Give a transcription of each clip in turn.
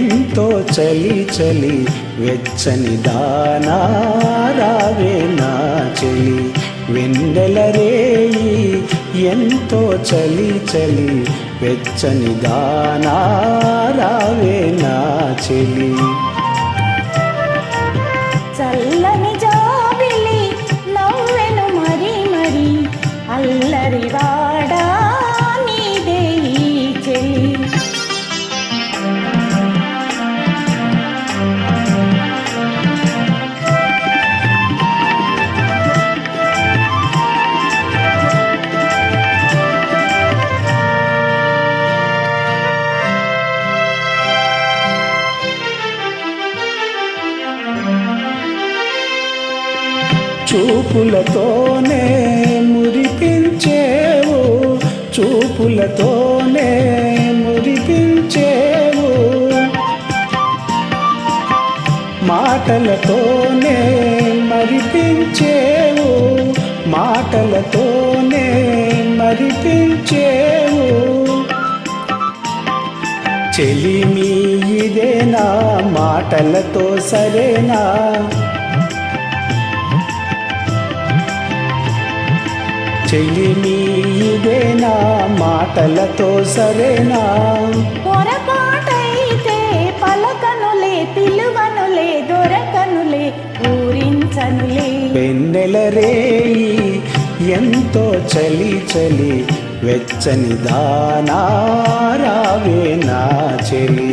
ఎంతో చలి చలి వెచ్చని దానా రావే నా చెలి వెన్నెల రేయి ఎంతో చలి చలి వెచ్చని దానా రావే నా చెలి చల్లని జాబిలి నవ్వెను మరి మరి అల్లరి వాడా నీదే ఈ చెలి చూపులతోనే మురిపించేవు చూపులతోనే మురిపించేవు మాటలతోనే మరిపించేవు మాటలతోనే మరిపించేవు చెలిమి ఇదేనా మాటలతో సరేనా చెలిమి ఇదేనా మాటలతో సరేనా పొరపాటైతే పలకనులే పిలువనులే దొరకనులే ఊరించనులే వెన్నెల రేయి ఎంతో చలి చలి వెచ్చని దానా రావే నా చెలి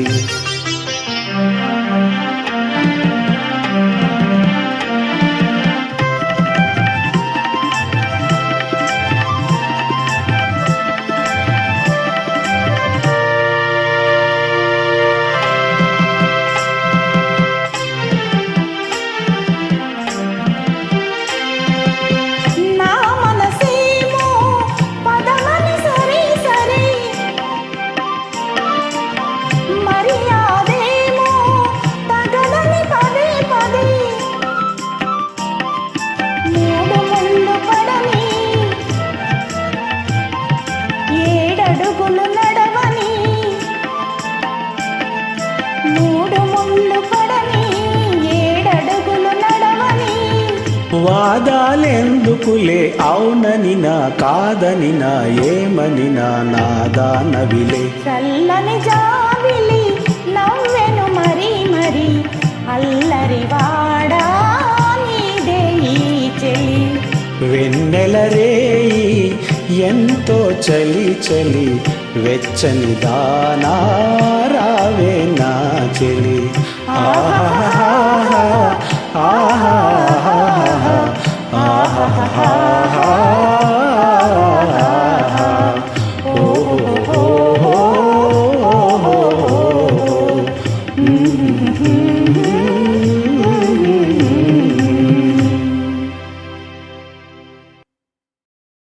వాదాలెందుకులే అవునని నా కాదని నా ఏమని నా దానవిలే చల్లని జాబిలి నవ్వెను మరి మరి అల్లరి వాడా నీదే ఈ చెలి వెన్నెల రేయి ఎంతో చలి చలి వెచ్చని దానా